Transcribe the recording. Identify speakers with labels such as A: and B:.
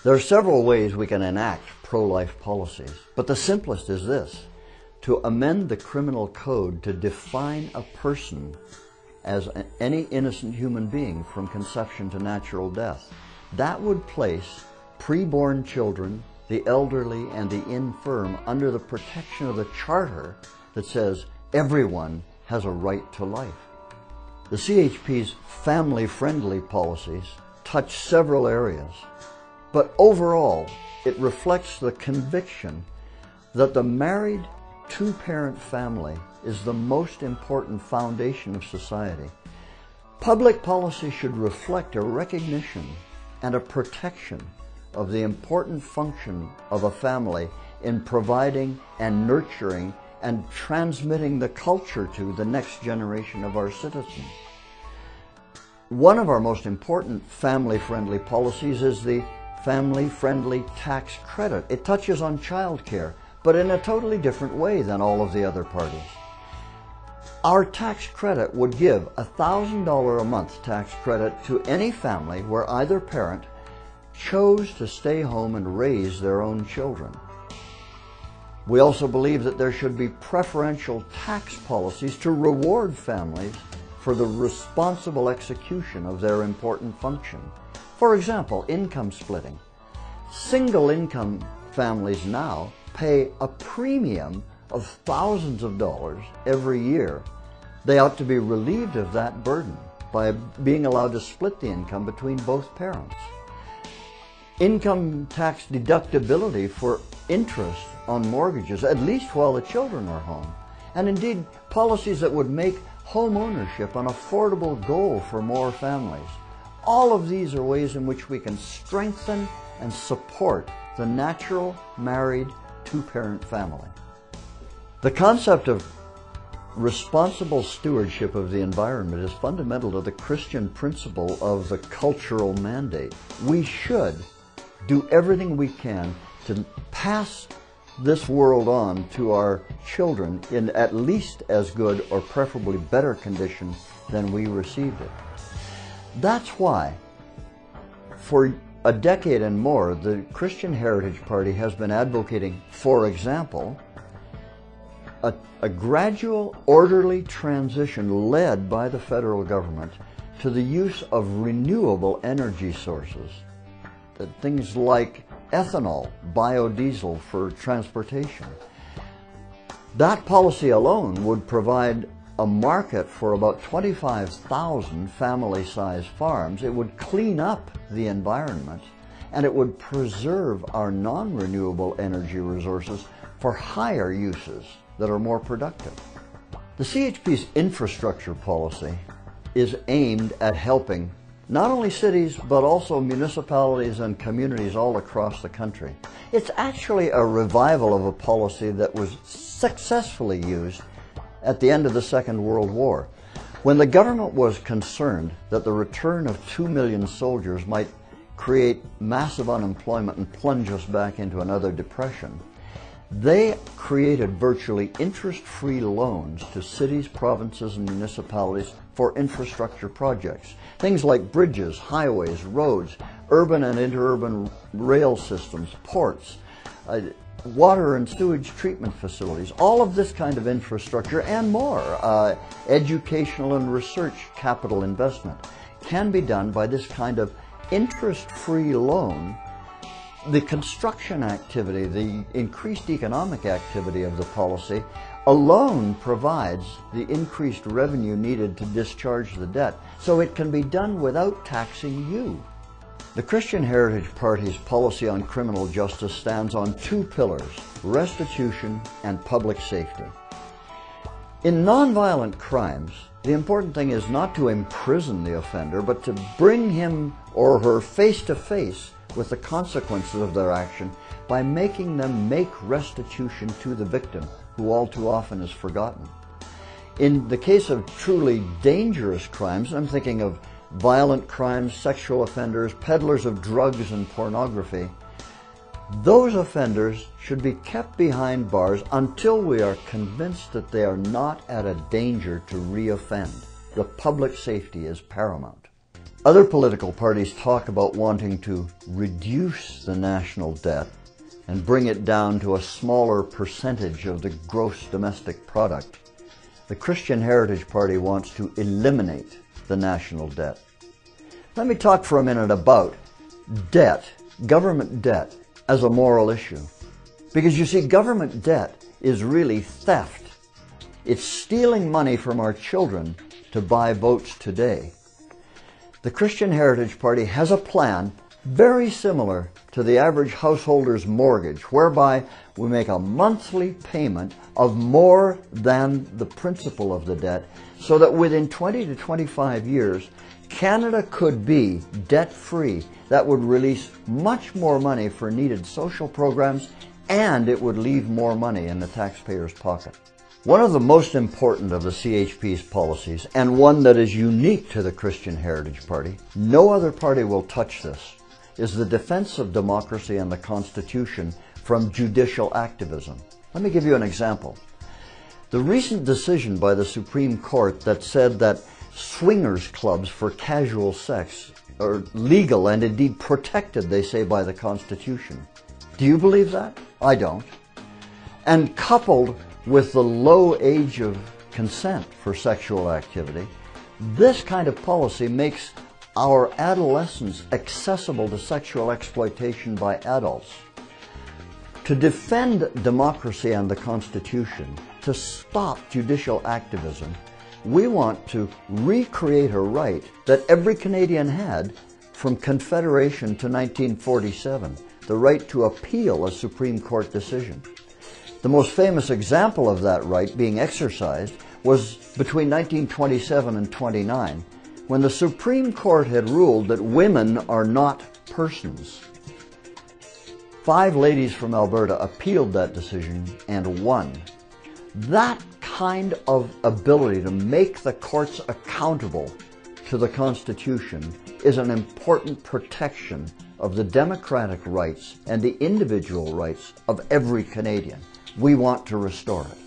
A: There are several ways we can enact pro-life policies, but the simplest is this: to amend the criminal code to define a person as any innocent human being from conception to natural death. That would place preborn children, the elderly, and the infirm under the protection of the charter that says everyone has a right to life. The CHP's family-friendly policies touch several areas, but overall it reflects the conviction that the married two-parent family is the most important foundation of society. Public policy should reflect a recognition and a protection of the important function of a family in providing and nurturing and transmitting the culture to the next generation of our citizens. One of our most important family-friendly policies is the family-friendly tax credit. It touches on child care, but in a totally different way than all of the other parties. Our tax credit would give a $1,000 a month tax credit to any family where either parent chose to stay home and raise their own children. We also believe that there should be preferential tax policies to reward families for the responsible execution of their important function. For example, income splitting. Single income families now pay a premium of thousands of dollars every year. They ought to be relieved of that burden by being allowed to split the income between both parents. Income tax deductibility for interest on mortgages, at least while the children are home. And indeed, policies that would make home ownership an affordable goal for more families. All of these are ways in which we can strengthen and support the natural, married, two-parent family. The concept of responsible stewardship of the environment is fundamental to the Christian principle of the cultural mandate. We should do everything we can to pass this world on to our children in at least as good or preferably better condition than we received it. That's why, for a decade and more, the Christian Heritage Party has been advocating, for example, a gradual, orderly transition led by the federal government to the use of renewable energy sources. Things like ethanol, biodiesel for transportation. That policy alone would provide a market for about 25,000 family-sized farms. It would clean up the environment, and it would preserve our non-renewable energy resources for higher uses that are more productive. The CHP's infrastructure policy is aimed at helping not only cities, but also municipalities and communities all across the country. It's actually a revival of a policy that was successfully used at the end of the Second World War, when the government was concerned that the return of 2 million soldiers might create massive unemployment and plunge us back into another depression. They created virtually interest-free loans to cities, provinces, and municipalities for infrastructure projects. Things like bridges, highways, roads, urban and interurban rail systems, ports, water and sewage treatment facilities, all of this kind of infrastructure and more, educational and research capital investment can be done by this kind of interest-free loan. The construction activity, the increased economic activity of the policy alone provides the increased revenue needed to discharge the debt, so it can be done without taxing you. The Christian Heritage Party's policy on criminal justice stands on two pillars: restitution and public safety. In nonviolent crimes, the important thing is not to imprison the offender, but to bring him or her face to face with the consequences of their action by making them make restitution to the victim, who all too often is forgotten. In the case of truly dangerous crimes, I'm thinking of violent crimes, sexual offenders, peddlers of drugs and pornography, those offenders should be kept behind bars until we are convinced that they are not at a danger to reoffend. The public safety is paramount. Other political parties talk about wanting to reduce the national debt and bring it down to a smaller percentage of the gross domestic product. The Christian Heritage Party wants to eliminate the national debt. Let me talk for a minute about debt, government debt, as a moral issue. Because you see, government debt is really theft. It's stealing money from our children to buy votes today. The Christian Heritage Party has a plan very similar to the average householder's mortgage, whereby we make a monthly payment of more than the principal of the debt, so that within 20 to 25 years, Canada could be debt-free. That would release much more money for needed social programs, and it would leave more money in the taxpayer's pocket. One of the most important of the CHP's policies, and one that is unique to the Christian Heritage Party, no other party will touch this, is the defense of democracy and the Constitution from judicial activism. Let me give you an example. The recent decision by the Supreme Court that said that swingers clubs for casual sex are legal and indeed protected, they say, by the Constitution. Do you believe that? I don't. And coupled with the low age of consent for sexual activity, this kind of policy makes our adolescents accessible to sexual exploitation by adults. To defend democracy and the Constitution, to stop judicial activism, we want to recreate a right that every Canadian had from Confederation to 1947, the right to appeal a Supreme Court decision. The most famous example of that right being exercised was between 1927 and 29, when the Supreme Court had ruled that women are not persons. 5 ladies from Alberta appealed that decision and won. That kind of ability to make the courts accountable to the Constitution is an important protection of the democratic rights and the individual rights of every Canadian. We want to restore it.